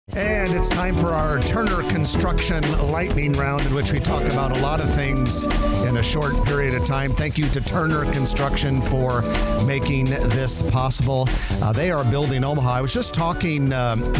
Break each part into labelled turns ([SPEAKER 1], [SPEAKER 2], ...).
[SPEAKER 1] And it's time for our Turner Construction Lightning Round, in which we talk about a lot of things in a short period of time. Thank you to Turner Construction for making this possible. They are building Omaha. I was just talking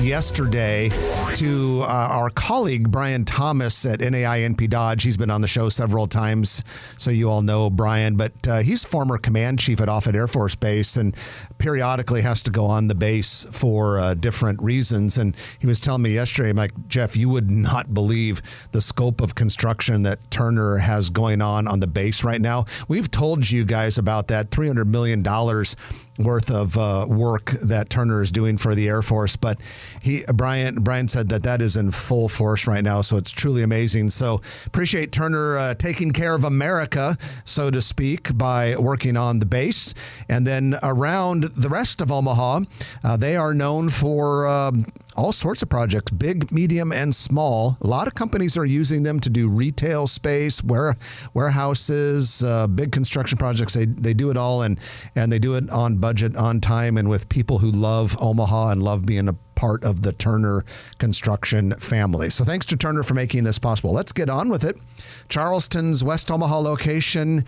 [SPEAKER 1] yesterday to our colleague, Brian Thomas at NAINP Dodge. He's been on the show several times, so you all know Brian. But he's former command chief at Offutt Air Force Base and periodically has to go on the base for different reasons. And he was telling me yesterday, I'm like, Jeff, you would not believe the scope of construction that Turner has going on the base right now. We've told you guys about that $300 million worth of work that Turner is doing for the Air Force. But Brian said that is in full force right now. So it's truly amazing. So appreciate Turner taking care of America, so to speak, by working on the base. And then around the rest of Omaha, they are known for all sorts of projects, big, medium, and small. A lot of companies are using them to do retail space, warehouses, big construction projects. They do it all, and they do it on budget, on time, and with people who love Omaha and love being a part of the Turner Construction family. So thanks to Turner for making this possible. Let's get on with it. Charleston's West Omaha location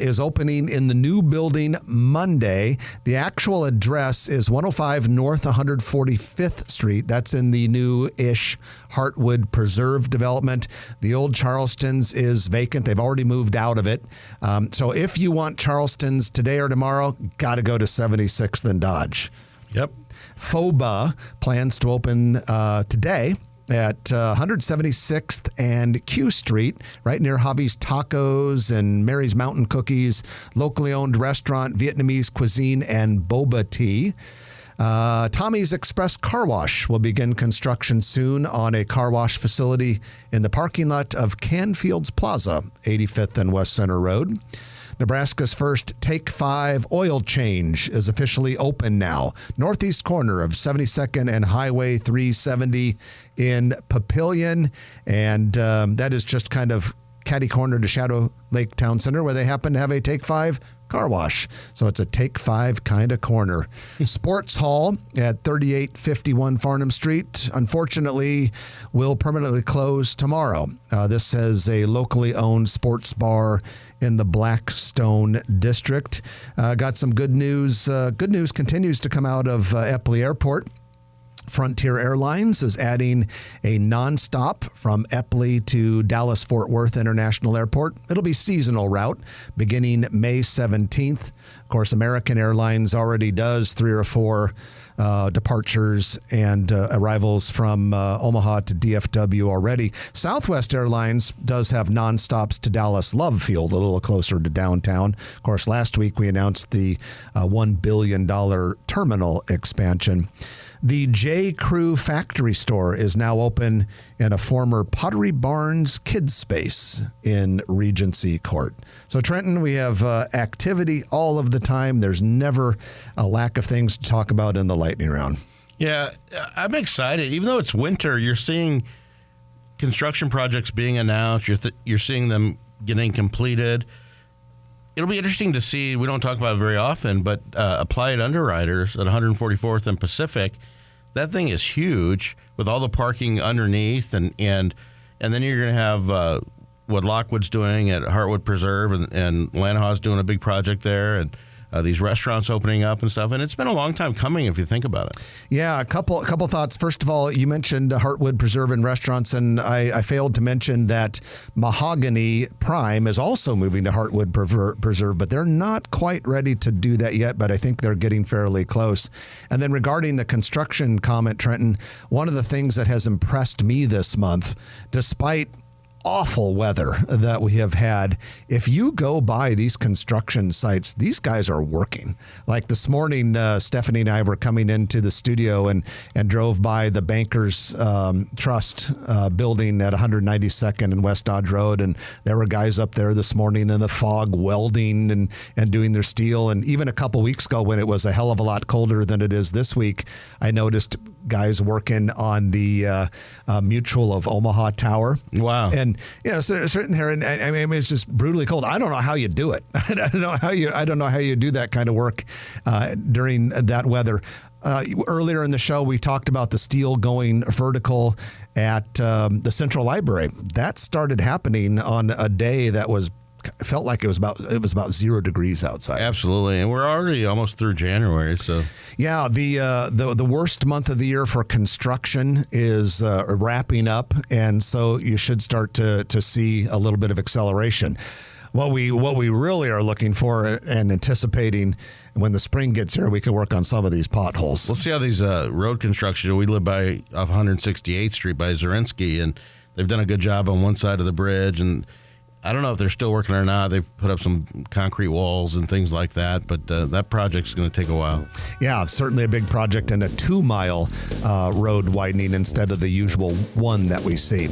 [SPEAKER 1] is opening in the new building Monday. The actual address is 105 North 145th Street. That's in the new-ish Heartwood Preserve development. The old Charleston's is vacant. They've already moved out of it. So if you want Charleston's today or tomorrow, got to go to 76th and Dodge.
[SPEAKER 2] Yep.
[SPEAKER 1] FOBA plans to open today at 176th and Q Street, right near Javi's Tacos and Mary's Mountain Cookies, locally owned restaurant, Vietnamese cuisine, and boba tea. Tommy's Express Car Wash will begin construction soon on a car wash facility in the parking lot of Canfields Plaza, 85th and West Center Road. Nebraska's first Take 5 oil change is officially open now. Northeast corner of 72nd and Highway 370 in Papillion. And that is just kind of catty corner to Shadow Lake Town Center, where they happen to have a Take 5 car wash. So it's a Take 5 kind of corner. Sports Hall at 3851 Farnham Street, unfortunately, will permanently close tomorrow. This is a locally owned sports bar in the Blackstone district. Got some good news. Good news continues to come out of Eppley Airport. Frontier Airlines is adding a nonstop from Eppley to Dallas-Fort Worth International Airport. It'll be seasonal route beginning May 17th. Of course, American Airlines already does 3 or 4 departures and arrivals from Omaha to DFW already. Southwest Airlines does have nonstops to Dallas Love Field, a little closer to downtown. Of course, last week we announced the $1 billion terminal expansion. The J. Crew factory store is now open in a former Pottery Barns kids space in Regency Court. So, Trenton, we have activity all of the time. There's never a lack of things to talk about in the lightning round.
[SPEAKER 2] Yeah, I'm excited. Even though it's winter, you're seeing construction projects being announced. You're seeing them getting completed. It'll be interesting to see. We don't talk about it very often, but Applied Underwriters at 144th and Pacific, that thing is huge with all the parking underneath, and then you're going to have what Lockwood's doing at Heartwood Preserve, and Lanahaw's doing a big project there, and these restaurants opening up and stuff. And it's been a long time coming if you think about it. Yeah, a couple thoughts. First of all, you mentioned Heartwood Preserve and restaurants, and I failed to mention that Mahogany Prime is also moving to Heartwood Preserve, but they're not quite ready to do that yet, but I think they're getting fairly close. And then regarding the construction comment, Trenton, one of the things that has impressed me this month, despite awful weather that we have had, if you go by these construction sites, these guys are working. Like this morning, Stephanie and I were coming into the studio and drove by the Bankers Trust building at 192nd and West Dodge Road, and there were guys up there this morning in the fog welding and doing their steel. And even a couple weeks ago, when it was a hell of a lot colder than it is this week, I noticed guys working on the Mutual of Omaha Tower. Wow.
[SPEAKER 1] And and sitting here, and I mean, it's just brutally cold. I don't know how you do it. I don't know how you do that kind of work during that weather. Earlier in the show, we talked about the steel going vertical at the Central Library. That started happening on a day that felt like it was about 0 degrees outside.
[SPEAKER 2] Absolutely, and we're already almost through January. So
[SPEAKER 1] yeah, the worst month of the year for construction is wrapping up, and so you should start to see a little bit of acceleration. What we really are looking for and anticipating when the spring gets here, we can work on some of these potholes.
[SPEAKER 2] We'll see how these road construction. We live off 168th Street by Zorinsky, and they've done a good job on one side of the bridge. And I don't know if they're still working or not. They've put up some concrete walls and things like that, but that project's going to take a while.
[SPEAKER 1] Yeah, certainly a big project, and a 2-mile road widening instead of the usual one that we see.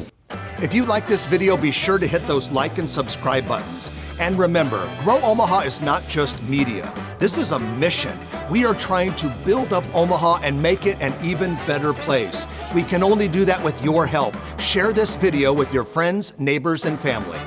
[SPEAKER 3] If you like this video, be sure to hit those like and subscribe buttons. And remember, Grow Omaha is not just media. This is a mission. We are trying to build up Omaha and make it an even better place. We can only do that with your help. Share this video with your friends, neighbors, and family.